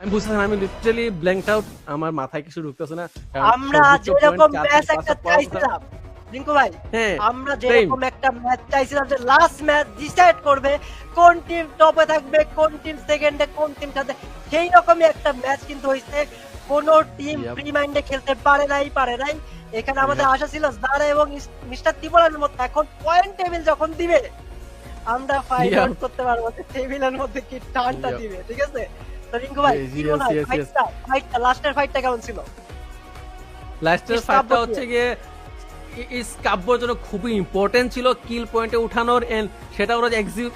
আমি বুঝতেছি না, আমি লিটারালি ব্ল্যাঙ্কড আউট, আমার মাথায় কিছু ঢুকতেছে না। আমরা যেরকম ম্যাচ একটা চাইছিলাম রিঙ্কু ভাই, হ্যাঁ আমরা যেরকম একটা ম্যাচ চাইছিলাম যে লাস্ট ম্যাচ ডিসাইড করবে কোন টিম টপে থাকবে, কোন টিম সেকেন্ডে, কোন টিম সাথে, সেই রকমই একটা ম্যাচ কিন্তু হয়েছে। কোন টিম ফ্রি মাইন্ডে খেলতে পারে নাই। এখানে আমাদের আশা ছিল জারা এবং মিস্টার ত্রিপুরার মধ্যে এখন পয়েন্ট টেবিল যখন দিবে আমরা ফাইট আউট করতে পারবো যে টেবিলের মধ্যে কি টানটা দিবে। ঠিক আছে, তো রিঙ্কু ভাই কি মনে হয় ফাইটটা লাস্টের ফাইটটা কেমন ছিল? লাস্টের ফাইটটা হচ্ছে গিয়ে স্কাব্যর জন্য খুবই ইম্পর্টেন্ট ছিল কিল পয়েন্টে উঠানোর, এন্ড সেটা ওরা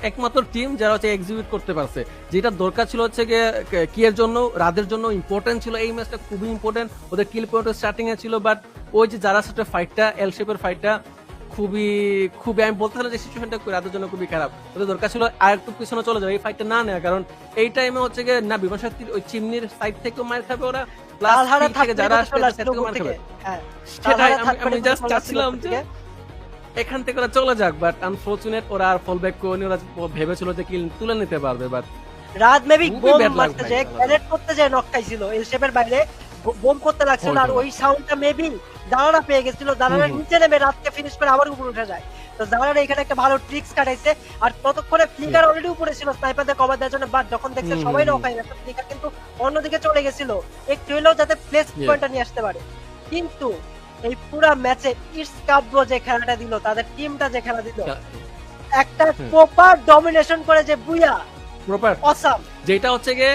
একমাত্র টিম যারা হচ্ছে এক্সিকিউট করতে পারছে। যেটা দরকার ছিল হচ্ছে গিয়ে কি এর জন্য, রাদের জন্য ইম্পর্টেন্ট ছিল এই ম্যাচটা, খুবই ইম্পর্টেন্ট। ওদের কিল পয়েন্ট স্টার্টিং এ ছিল, বাট ওই যে যারা সাথে ফাইটটা এল শেপের ফাইটটা খুবই আমি বলতে চাই যে সিচুয়েশনটা রাদের জন্য খুবই খারাপ। ওদের দরকার ছিল আর একটু পিছনে চলে যাবে, এই ফাইটটা না নেওয়া, কারণ এই টাইমে হচ্ছে গিয়ে না বিমান শক্তির ওই চিমনির সাইড থেকেও মার খাবে ওরা, আমি জাস্ট চাচ্ছিলাম যে এখান থেকে ওরা চলে যাক, বাট আনফরচুনেট ওরা আর ফল ব্যাক করে ওরা ভেবেছিল যে কিল তুলে নিতে পারবে, বাট রাত মেবি বোম মারতে যায়, গ্রেনেড করতে যায়, নক খাইছিল এল শেপের বাইরে বোম করতে লাগছিল, আর ওই সাউন্ডটা মেবি দাঁড়ানা পেয়ে গেছিল, দাঁড়ানার নিচে নেমে রাতকে ফিনিশ করে আবার উপরে উঠে যায়। তো দাঁড়ানা এখানে একটা ভালো ট্রিক্স কাটাইছে, আর ততক্ষণে ফ্লিকার অলরেডি উপরে ছিল স্নাইপারদের কভার দেওয়ার জন্য, বাট যখন দেখছে সবাই নক হয়ে গেছে ফ্লিকার কিন্তু অন্যদিকে চলে গেছিল একটু হলেও যাতে প্লেস পয়েন্টটা নিয়ে আসতে পারে। কিন্তু এই পুরো ম্যাচে ইস্কাব্য যে খেলাটা দিল, তাদের টিমটা যে খেলা দিল, একটা প্রপার ডমিনেশন করে যে বুয়া প্রপার অসাম, যেটা হচ্ছে গিয়ে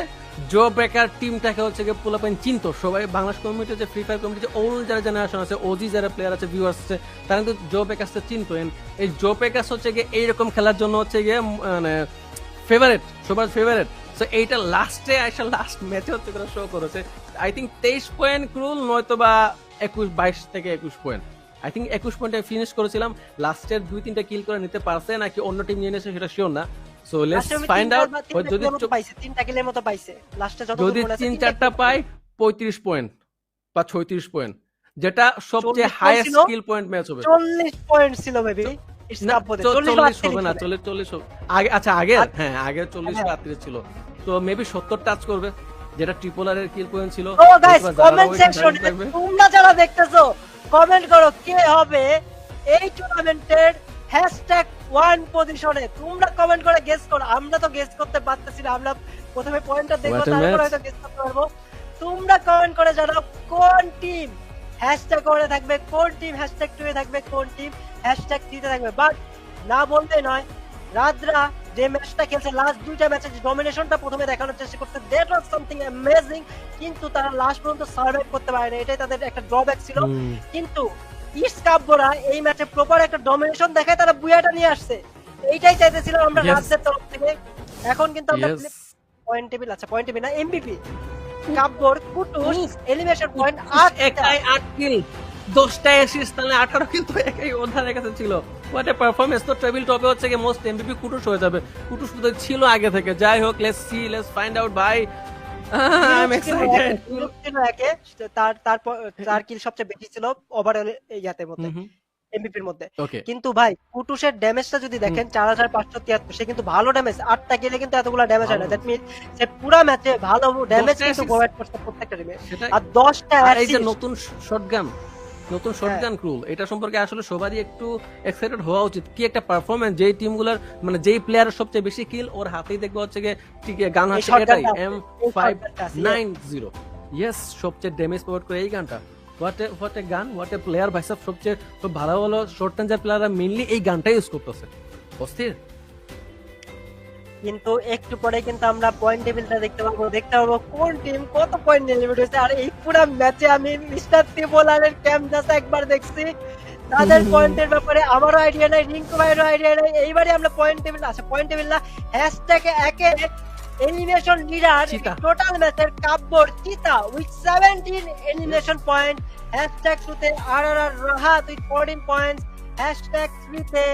জো ব্রেকার টিমটাকে হচ্ছে গিয়ে পুলাপেন চিনতো সবাই। বাংলাদেশ কমিউনিটি যে ফ্রি ফায়ার কমিউনিটি ওল্ড যারা জেনারেশন আছে, ওজি যারা প্লেয়ার আছে, ভিউয়ার্স আছে, তারা কিন্তু জো ব্রেকার্সকে চিনতো। এই জো ব্রেকার্স হচ্ছে গিয়ে এইরকম খেলার জন্য হচ্ছে গিয়ে মানে ফেভারিট, সবার ফেভারিট। সো এইটা লাস্টে আইসা লাস্ট ম্যাচে হচ্ছে করে শো করেছে। আই থিঙ্ক 23 পয়েন্ট ক্রুল, নয়তো বা 22 থেকে 21 পয়েন্ট, আই থিঙ্ক 21 পয়েন্টে ফিনিশ করেছিলাম। লাস্টের 2-3টা কিল করে নিতে পারছে নাকি অন্য টিম নিয়ে নিয়েছে সেটা শিওর না। So let's find out. যদি পাইছে 3টা কিলের মতো পাইছে লাস্টে, যদি 3-4টা পায় 35 পয়েন্ট বা 36 পয়েন্ট, যেটা সবচেয়ে হাইয়েস্ট স্কিল পয়েন্ট ম্যাচ হবে। 40 পয়েন্ট ছিল মেবি, 40 হবে না, 40 আগে, আচ্ছা আগে, হ্যাঁ আগে 40 বা 38 ছিল, তো মেবি 70 টাচ করবে, যেটা ট্রিপল আর এর কিল পয়েন্ট ছিল। ও গাইস, কমেন্ট সেকশনে তোমরা যারা দেখতেছো কমেন্ট করো কে হবে এই টুর্নামেন্টের #1 পজিশনে। তোমরা কমেন্ট করে গেস করো, আমরা তো গেস করতে পারতেছি না, আমরা প্রথমে পয়েন্টটা দেখবো তারপর হয়তো গেস করতে পারবো। তোমরা কমেন্ট করে জানাও কোন টিম #1 এ থাকবে, কোন টিম #2 এ থাকবে, কোন টিম #3 তে থাকবে। বাট না বলতে নয়, রাতরা যে ম্যাচটা খেলছে লাস্ট দুইটা ম্যাচে যে ডমিনেশনটা প্রথমে দেখানোর চেষ্টা করতে, দ্যাট ওয়াজ সামথিং অ্যামেজিং, কিন্তু তারা লাস্ট পর্যন্ত সার্ভাইভ করতে পারে না, এটাই তাদের একটা ড্রব্যাক ছিল। কিন্তু ইস্কাব্যরা এই ম্যাচে প্রপার একটা ডমিনেশন দেখায় তারা বুয়াটা নিয়ে আসছে, এইটাই চাইতেছিলাম আমরা রাজদের তরফ থেকে। এখন কিন্তু আমরা পয়েন্ট টেবিল, আচ্ছা পয়েন্ট টেবিল না, এমভিপি কাব্যর কুটুস এলিমিনেশন পয়েন্ট 8 কিল, 10টা অ্যাসিস্ট, তাহলে 18 কিল তো একাই ওধারের কাছে ছিল। What a performance! তো টেবিল টপে হচ্ছে কি মোস্ট এমভিপি কুটুস হয়ে যাবে, কুটুস তো ছিল আগে থেকে। যাই হোক, let's see, let's find out ভাই। I am excited. তার কিল সবচেয়ে বেশি ছিল ওভারঅল ইয়াতের মধ্যে, এমভিপির মধ্যে। কিন্তু ভাই কুটুসের ড্যামেজটা যদি দেখেন 4573, সে কিন্তু ভালো ড্যামেজ, 8টা কিলে কিন্তু এতগুলো ড্যামেজ হয় না। দ্যাট মিন্স সে পুরো ম্যাচে ভালো ড্যামেজ কিন্তু প্রোভাইড করছে প্রত্যেকটা টিমে। আর 10টা এই যে নতুন শটগান ক্রুল, এটা সম্পর্কে আসলে সবারই একটু এক্সাইটেড হওয়া উচিত। কি একটা পারফরম্যান্স, যেই টিমগুলোর মানে যেই প্লেয়ারের সবচেয়ে বেশি কিল ওর হাতেই দেখবে হচ্ছে গিয়ে ঠিক গান হচ্ছে এটাই M590। ইয়েস, সবচেয়ে ড্যামেজ প্রোভাইড করে এই গানটা। হোয়াট এ গান, হোয়াট এ প্লেয়ার ভাই সাহেব। সবচেয়ে ভালো ভালো শর্ট রেঞ্জের প্লেয়াররা মেইনলি এই গানটাই ইউজ করতেছে, অস্থির। কিন্তু একটু পরে কিন্তু আমরা পয়েন্ট টেবিলটা দেখতে পাবো কোন টিম কত পয়েন্ট নিয়ে লিমিট হয়েছে। আর এই পুরো ম্যাচে আমি মিস্টার ত্রিপোলারের ক্যাম্প জাস্ট একবার দেখছি, তাদের পয়েন্টের ব্যাপারে আমারও আইডিয়া নাই, রিঙ্কু ভাইয়েরও আইডিয়া নাই। এইবারে আমরা পয়েন্ট টেবিল, আচ্ছা পয়েন্ট টেবিল না, #1 এলিমিনেশন লিডার টোটাল ম্যাচের কাব্যর চিতা উইথ 17 এলিমিনেশন পয়েন্ট, #2 তে আরআরআর রাহাত উইথ 14 পয়েন্টস, #3 তে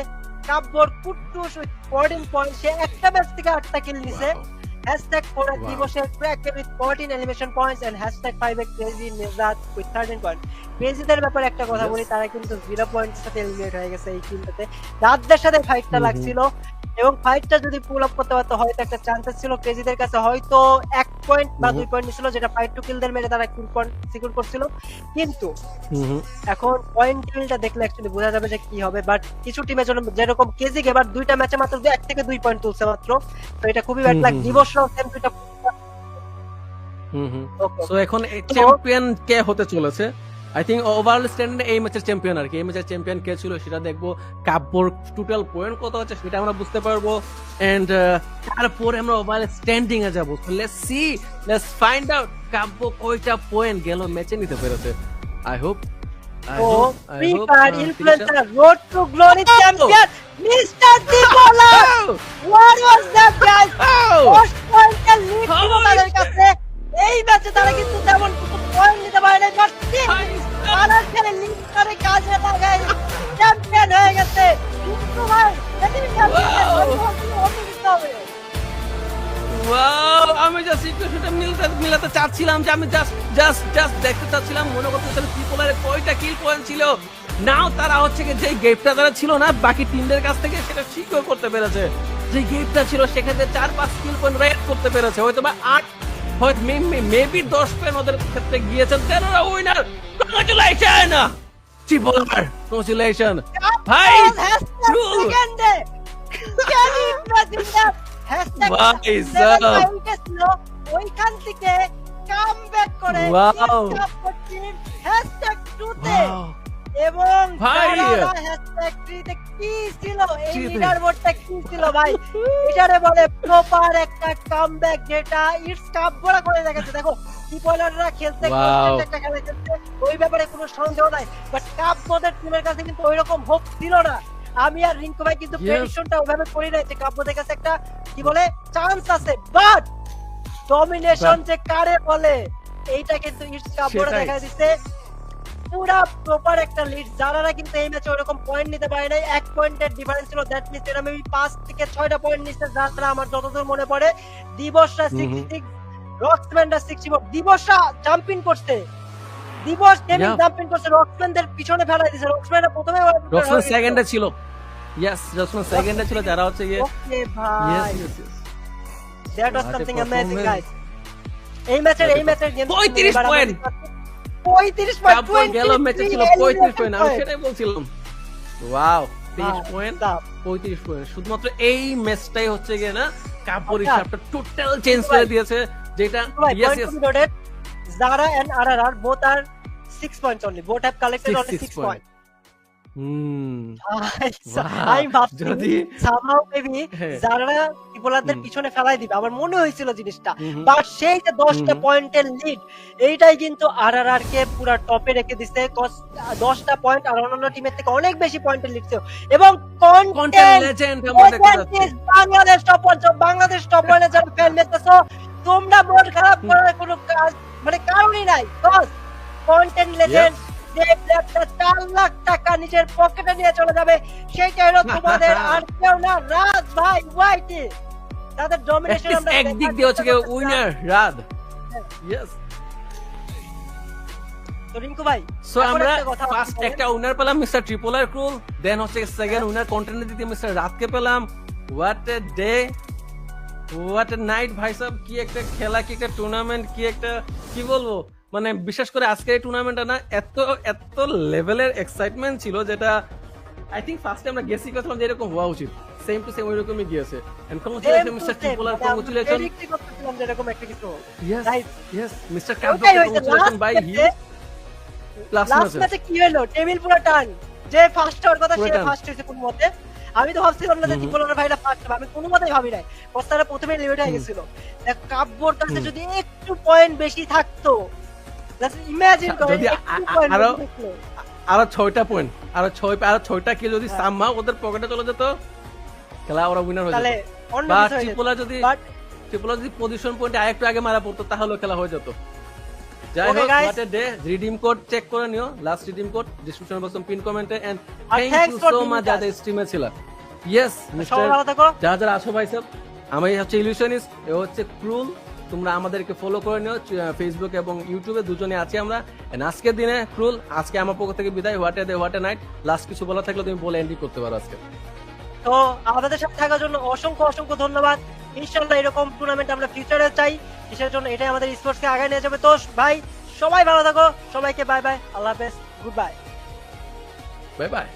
কাব্যর কুট্টুস উইথ 14 পয়েন্ট। সে একটা ম্যাচ থেকে 8টা কিল নিছে। #4 Wow. দিবসের cracked with 14 elimination points and #5 crazy Nizat with 13 points. ক্রেজিদের ব্যাপারে একটা কথা Yes. বলি, তারা কিন্তু 0 পয়েন্টের সাথে এলিমিনেট হয়ে গেছে এই টিমটাতে। রাতদের সাথে ফাইটটা লাগছিল এবং ফাইটটা যদি পুল আপ করতে পারতো হয়তো একটা চান্সেস ছিল ক্রেজিদের কাছে, হয়তো 1 পয়েন্ট বা 2 পয়েন্ট ছিল, যেটা ফাইট টু কিলদের মেরে তারা কিল পয়েন্ট সিকিউর করছিল। কিন্তু এখন পয়েন্ট টেবিলটা দেখলে অ্যাকচুয়ালি বোঝা যাবে যে কি হবে। বাট কিছু টিমের জন্য যেরকম কেজি এবার 2টা ম্যাচে মাত্র 1 থেকে 2 পয়েন্ট তুলছে মাত্র, তো এটা খুবই ব্যাড লাগ। দিবসরাও সেম 2টা। সো এখন চ্যাম্পিয়ন কে হতে চলেছে? আই থিঙ্ক ওভারঅল স্ট্যান্ডার্ডে এই ম্যাচের চ্যাম্পিয়ন আর কি, এই ম্যাচের চ্যাম্পিয়ন কে ছিল সেটা দেখবো, কাব্যর টোটাল পয়েন্ট কত হচ্ছে সেটা আমরা বুঝতে পারবো, এন্ড তারপরে আমরা ওভারঅল স্ট্যান্ডিং এ যাবো। Let's see, let's find out Kabya কয়টা পয়েন্ট গেল ম্যাচে নিতে পেরেছে। I hope to Free Fire influencer road to glory champion mister দিবোলা, what was that guys? First পয়েন্টের লিড ছিল তাদের কাছে। এই ম্যাচে তারা কিন্তু তেমন কোনো পয়েন্ট নিতে পারে নাই, বাট তারা খেলে লিড করে কাজে লাগায় চ্যাম্পিয়ন হয়ে গেছে। কিন্তু ভাই এটি চ্যাম্পিয়ন হবে। ওয়াও, আমি জাস্ট সিচুয়েশনটা মিলাতে চাচ্ছিলাম, যে আমি জাস্ট দেখতে চাচ্ছিলাম, মনে করতেছিলাম ট্রিপলারে কয়টা কিল পয়েন্ট ছিল। নাও তারা হচ্ছে কি যে গেপটা তারা ছিল না বাকি টিমদের কাছ থেকে, সেটা সিকিউর করতে পেরেছে। যে গেপটা ছিল সেখানে 4-5 কিল পয়েন্ট রেড করতে পেরেছে, হয়তো বা 8 হয়তো মেবি 10 পয়েন্ট ওদের ক্ষেত্রে গিয়েছে। দেন ওরা উইনার। কংগ্রাচুলেশন ট্রিপলার, কংগ্রাচুলেশন ভাই। সেকেন্ডে ক্যান ইউ ইমাজিন দ্যাট? ওইখান থেকে কামব্যাক করে Wow. #2-তে এবং ভাই। #3-তে কি ছিল এই লিডারবোর্ডটা কি ছিল ভাই? এটারে বলে প্রপার একটা কামব্যাক, যেটা ইটস কাপড়া করে দেখেছে। দেখো টিপলাররা খেলতে কনস্ট্যান্ট একটা খেলা খেলছে, ওই ব্যাপারে কোনো সন্দেহ নাই, বাট কাপদের টিমের কাছে কিন্তু ওইরকম হোপ ছিল না। আমি আর রিঙ্কু ভাই কিন্তু প্রেডিকশনটা ওভাবে করি নাই যে কাব্যদের কাছে একটা কি বলে চান্স আছে, বাট ডমিনেশন যে কারে বলে এইটা কিন্তু ইটস কাব্যরা দেখা দিচ্ছে। পুরা প্রপার একটা লিড, যারা কিন্তু এই ম্যাচে ওরকম পয়েন্ট নিতে পারে নাই। 1 পয়েন্টের ডিফারেন্স ছিল, দ্যাট মিন্স এরা মেবি 5 থেকে 6টা পয়েন্ট নিচ্ছে, যারা আমার যতদূর মনে পড়ে। দিবসরা 66, রক্সম্যানরা 64। দিবসরা জাম্পিং করছে, দিবস গেমিং জাম্পিং করছে, রক্সম্যানদের পিছনে ফেলাই দিয়েছে। রক্সম্যানরা প্রথমে রক্সম্যান সেকেন্ডে ছিল, ইয়েস রক্সম্যান সেকেন্ডে ছিল, যারা হচ্ছে গিয়ে ওকে ভাই, yes. That was What a something amazing performance. Guys. এই ম্যাচের গেম 35 পয়েন্ট 35 কাব্য পয়েন্ট গেল ম্যাচে ছিল 35 পয়েন্ট, আমি সেটাই বলছিলাম। ওয়াও, 23 পয়েন্ট 35 পয়েন্ট, শুধুমাত্র এই ম্যাচটাই হচ্ছে গিয়ে না কাব্যর হিসাবটা টোটাল চেঞ্জ করে দিয়েছে, যেটা yes yes Zara and RRR both are 6 points only. Both have collected only 6 points. আমি ভাবছি যদি somehow maybe Zara টিপলারদের পিছনে ফেলাই দিবে, আমার মনে হয়েছিল জিনিসটা। বাট সেই যে 10টা পয়েন্টের লিড, এইটাই কিন্তু RRR কে পুরো টপে রেখে দিছে। 10টা পয়েন্ট আর অন্যান্য টিমের থেকে অনেক বেশি পয়েন্টের লিড ছিল। এবং কন্টেন্ট লেজেন্ড আমরা দেখতে যাচ্ছি। বাংলাদেশ টপ 1, বাংলাদেশ টপ 1 যারা ফ্যান মেতেছো, তোমরা মন খারাপ করার কোনো মানে কারণই নাই। কজ কন্টেন্ট লেজেন্ড যে প্লেয়ারটা 4 লাখ টাকা নিজের পকেটে নিয়ে চলে যাবে, সেটা হলো তোমাদের আর কেউ না, রাজ ভাই ওয়াইটি। তাদের ডমিনেশন আমরা একদিক দিয়ে হচ্ছে উইনার রাদ, ইয়েস। তো রিঙ্কু ভাই, সো আমরা ফার্স্ট একটা উইনার পেলাম মিস্টার ট্রিপলার ক্রুল, দেন হচ্ছে সেকেন্ড উইনার কন্টেন্টের দিকে মিস্টার রাতকে পেলাম। What a day, what a night ভাই সাহেব, কি একটা খেলা, কি একটা টুর্নামেন্ট, কি একটা কি বলবো, মানে বিশেষ করে আজকের এই টুর্নামেন্টটা না এত লেভেলের এক্সাইটমেন্ট ছিল, যেটা আই থিংক ফার্স্টে আমরা গেসই করছিলাম যে এরকম হওয়া উচিত, সেম টু সেম ওইরকমই গিয়েছে। And congratulation Mister Tripler, congratulation. Predict করতেছিলাম যে এরকম একটা কিছু। Yes Mister Kabya, congratulation by he last ম্যাচে কি হলো, টেবিল পুরো টান, যে ফার্স্ট হওয়ার কথা সে ফার্স্ট হয়েছে কোন মতে। আমি তো ভাবছিলাম না যে টিপলার ভাইরা ফার্স্ট হবে, আমি কোনো মতেই ভাবি নাই। কস্তারা প্রথমে লিমিট হয়ে গেছিল। দেখ কাব্যর কাছে যদি একটু পয়েন্ট বেশি থাকতো, জাস্ট ইমাজিন করো আরো 6টা পয়েন্ট, আরো 6টা কিল যদি সামহাও ওদের পকেটে চলে যেত, খেলা ওরা উইনার হয়ে যেত। বা ট্রিপলার যদি পজিশন পয়েন্টে আরেকটু আগে মারা পড়তো, তাহলে খেলা হয়ে যেত। যাই হোক, what a day. Redeem code check করে নিও, লাস্ট রিডিম কোড ডেসক্রিপশন বক্সে পিন কমেন্টে। And thank you so much যাদের স্ট্রিমে ছিল। ইয়েস মিস্টার, যারা আসো ভাই সব, আমি হচ্ছে ইলিউশনিস্ট, এ হচ্ছে ক্রুল। তোমরা আমাদেরকে ফলো করে নিও ফেসবুক এবং ইউটিউবে, দুজনে আছি আমরা। And আজকের দিনে ক্রুল, আজকে আমার পক্ষ থেকে বিদায়। What a day, what a night. Last কিছু বলা থাকলে তুমি বলে এন্ডিং করতে পারো আজকে। তো আমাদের সাথে থাকার জন্য অসংখ্য অসংখ্য ধন্যবাদ। ইনশাআল্লাহ এরকম টুর্নামেন্ট আমরা ফিউচারে চাই, কিসের জন্য? এটাই আমাদের স্পোর্টস কে আগায় নিয়ে যাবে। তো ভাই সবাই ভালো থাকো, সবাইকে বাই বাই, আল্লাহ হাফেজ, গুড বাই। Bye bye.